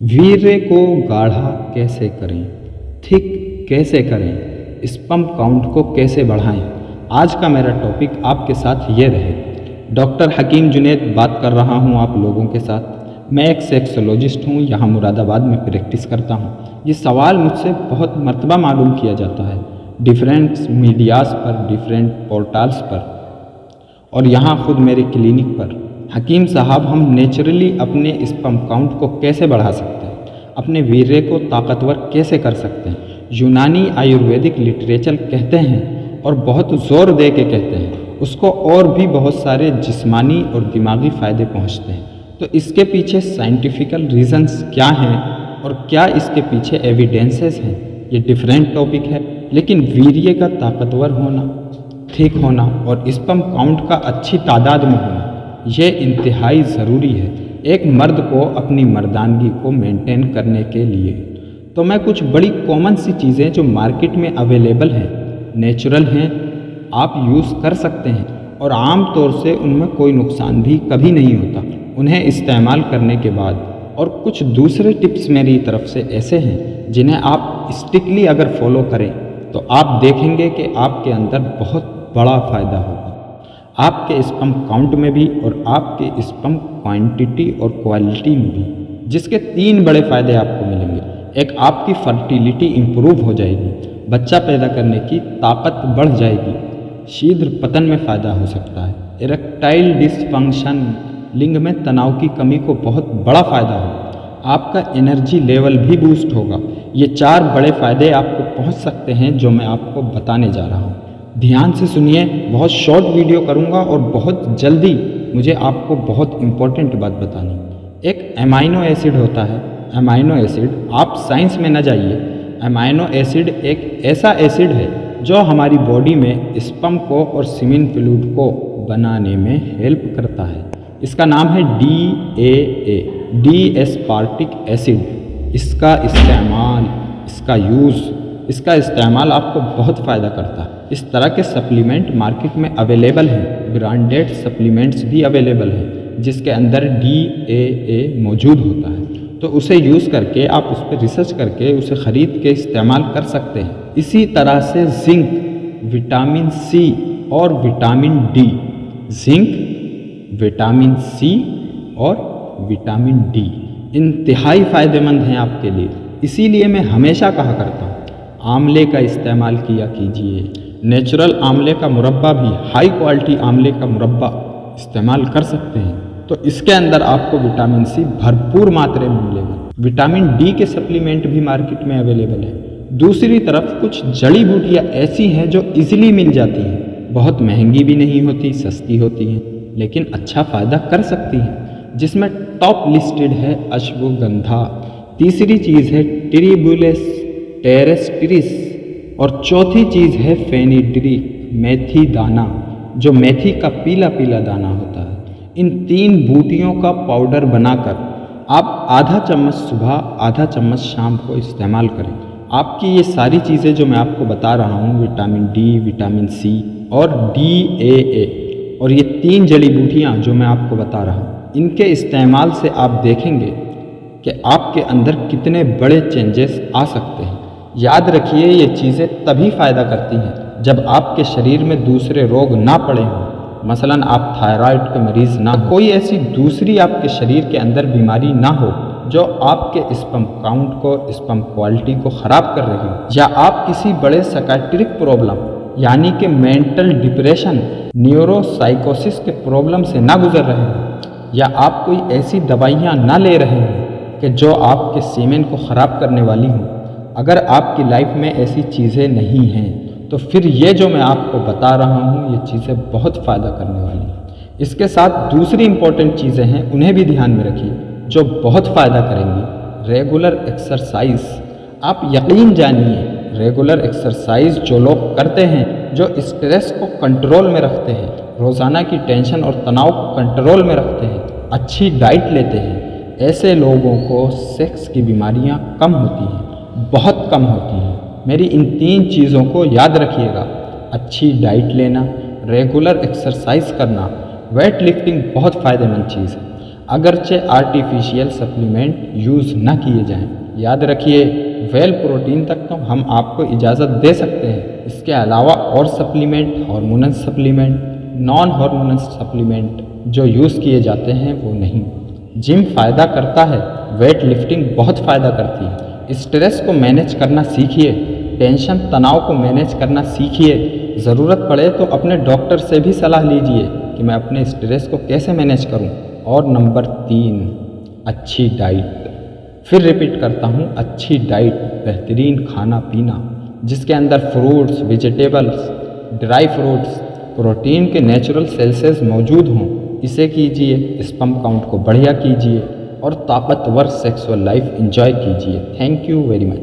वीर्य को गाढ़ा कैसे करें, थिक कैसे करें, स्पर्म काउंट को कैसे बढ़ाएं। आज का मेरा टॉपिक आपके साथ ये रहे। डॉक्टर हकीम जुनैद बात कर रहा हूँ आप लोगों के साथ। मैं एक सेक्सोलॉजिस्ट हूँ, यहाँ मुरादाबाद में प्रैक्टिस करता हूँ। ये सवाल मुझसे बहुत मर्तबा मालूम किया जाता है डिफरेंट मीडियाज़ पर, डिफरेंट पोर्टल्स पर और यहाँ खुद मेरे क्लिनिक पर। हकीम साहब, हम नेचुरली अपने स्पर्म काउंट को कैसे बढ़ा सकते हैं, अपने वीर्य को ताकतवर कैसे कर सकते हैं। यूनानी आयुर्वेदिक लिटरेचर कहते हैं और बहुत ज़ोर दे के कहते हैं उसको, और भी बहुत सारे जिस्मानी और दिमागी फ़ायदे पहुँचते हैं। तो इसके पीछे साइंटिफिकल रीजंस क्या हैं और क्या इसके पीछे एविडेंसेस हैं, ये डिफरेंट टॉपिक है। लेकिन वीर्य का ताकतवर होना, ठीक होना और स्पर्म काउंट का अच्छी तादाद में होना, यह इंतहाई ज़रूरी है एक मर्द को अपनी मर्दानगी को मेंटेन करने के लिए। तो मैं कुछ बड़ी कॉमन सी चीज़ें जो मार्केट में अवेलेबल हैं, नेचुरल हैं, आप यूज़ कर सकते हैं और आम तौर से उनमें कोई नुकसान भी कभी नहीं होता उन्हें इस्तेमाल करने के बाद। और कुछ दूसरे टिप्स मेरी तरफ से ऐसे हैं जिन्हें आप स्ट्रिक्टली अगर फॉलो करें तो आप देखेंगे कि आपके अंदर बहुत बड़ा फ़ायदा होगा, आपके स्पर्म काउंट में भी और आपके स्पर्म क्वांटिटी और क्वालिटी में भी। जिसके 3 बड़े फ़ायदे आपको मिलेंगे। एक, आपकी फर्टिलिटी इम्प्रूव हो जाएगी, बच्चा पैदा करने की ताकत बढ़ जाएगी, शीघ्र पतन में फ़ायदा हो सकता है। इरेक्टाइल डिसफंक्शन, लिंग में तनाव की कमी को बहुत बड़ा फ़ायदा होगा, आपका एनर्जी लेवल भी बूस्ट होगा। ये 4 बड़े फ़ायदे आपको पहुंच सकते हैं जो मैं आपको बताने जा रहा हूं। ध्यान से सुनिए, बहुत शॉर्ट वीडियो करूंगा और बहुत जल्दी मुझे आपको बहुत इम्पोर्टेंट बात बतानी। एक अमाइनो एसिड होता है, अमाइनो एसिड, आप साइंस में न जाइए। अमाइनो एसिड एक ऐसा एसिड है जो हमारी बॉडी में स्पर्म को और सीमेन फ्लूइड को बनाने में हेल्प करता है। इसका नाम है DAA, डी एस्पार्टिक एसिड। इसका इस्तेमाल आपको बहुत फ़ायदा करता है। इस तरह के सप्लीमेंट मार्केट में अवेलेबल हैं, ब्रांडेड सप्लीमेंट्स भी अवेलेबल हैं जिसके अंदर DAA मौजूद होता है। तो उसे यूज़ करके आप उस पर रिसर्च करके उसे ख़रीद के इस्तेमाल कर सकते हैं। इसी तरह से जिंक, विटामिन C और vitamin D, zinc, vitamin C और विटामिन D इंतहाई फ़ायदेमंद हैं आपके लिए। इसीलिए मैं हमेशा कहा करता हूँ आंवले का इस्तेमाल किया कीजिए। नेचुरल आंवले का मुरब्बा भी, हाई क्वालिटी आंवले का मुरब्बा इस्तेमाल कर सकते हैं। तो इसके अंदर आपको विटामिन C भरपूर मात्रा में मिलेगा। विटामिन D के सप्लीमेंट भी मार्केट में अवेलेबल है। दूसरी तरफ कुछ जड़ी बूटियाँ ऐसी हैं जो इजीली मिल जाती हैं, बहुत महंगी भी नहीं होती, सस्ती होती हैं, लेकिन अच्छा फ़ायदा कर सकती हैं। जिसमें टॉप लिस्टेड है अश्वगंधा, तीसरी चीज़ है ट्रिबुलस टेरेस्ट्रिस और चौथी चीज़ है फेनिड्रिक, मेथी दाना, जो मेथी का पीला पीला दाना होता है। इन 3 बूटियों का पाउडर बनाकर आप आधा चम्मच सुबह, आधा चम्मच शाम को इस्तेमाल करें। आपकी ये सारी चीज़ें जो मैं आपको बता रहा हूँ, विटामिन D, विटामिन C और DAA, और ये 3 जड़ी बूटियाँ जो मैं आपको बता रहा हूँ, इनके इस्तेमाल से आप देखेंगे कि आपके अंदर कितने बड़े चेंजेस आ सकते हैं। याद रखिए, ये चीज़ें तभी फ़ायदा करती हैं जब आपके शरीर में दूसरे रोग ना पड़े हों। मसलन आप थायराइड के मरीज़ ना हो, कोई ऐसी दूसरी आपके शरीर के अंदर बीमारी ना हो जो आपके स्पर्म काउंट को, स्पर्म क्वालिटी को ख़राब कर रही हो, या आप किसी बड़े साइकियाट्रिक प्रॉब्लम यानी कि मेंटल डिप्रेशन, न्यूरोसाइकोसिस के प्रॉब्लम से ना गुजर रहे हो, या आप कोई ऐसी दवाइयाँ ना ले रहे हो कि जो आपके सीमेन को ख़राब करने वाली हों। अगर आपकी लाइफ में ऐसी चीज़ें नहीं हैं तो फिर ये जो मैं आपको बता रहा हूँ, ये चीज़ें बहुत फ़ायदा करने वाली हैं। इसके साथ दूसरी इम्पॉर्टेंट चीज़ें हैं, उन्हें भी ध्यान में रखिए जो बहुत फ़ायदा करेंगी। रेगुलर एक्सरसाइज, आप यकीन जानिए, रेगुलर एक्सरसाइज जो लोग करते हैं, जो स्ट्रेस को कंट्रोल में रखते हैं, रोज़ाना की टेंशन और तनाव को कंट्रोल में रखते हैं, अच्छी डाइट लेते हैं, ऐसे लोगों को सेक्स की बीमारियां कम होती हैं, बहुत कम होती हैं। मेरी इन 3 चीज़ों को याद रखिएगा, अच्छी डाइट लेना, रेगुलर एक्सरसाइज करना, वेट लिफ्टिंग बहुत फ़ायदेमंद चीज़ है। अगरचे आर्टिफिशियल सप्लीमेंट यूज़ न किए जाएं। याद रखिए, वेल प्रोटीन तक तो हम आपको इजाज़त दे सकते हैं, इसके अलावा और supplement, hormonal supplement, non hormonal supplement जो यूज़ किए जाते हैं वो नहीं। जिम फ़ायदा करता है, वेट लिफ्टिंग बहुत फ़ायदा करती है। स्ट्रेस को मैनेज करना सीखिए, टेंशन तनाव को मैनेज करना सीखिए। ज़रूरत पड़े तो अपने डॉक्टर से भी सलाह लीजिए कि मैं अपने स्ट्रेस को कैसे मैनेज करूं। और नंबर 3, अच्छी डाइट। फिर रिपीट करता हूं, अच्छी डाइट, बेहतरीन खाना पीना जिसके अंदर fruits, vegetables, dry fruits, protein के नेचुरल सेल्सेस मौजूद हों, इसे कीजिए। स्पर्म काउंट को बढ़िया कीजिए और ताकतवर सेक्सुअल लाइफ एंजॉय कीजिए। Thank you very much.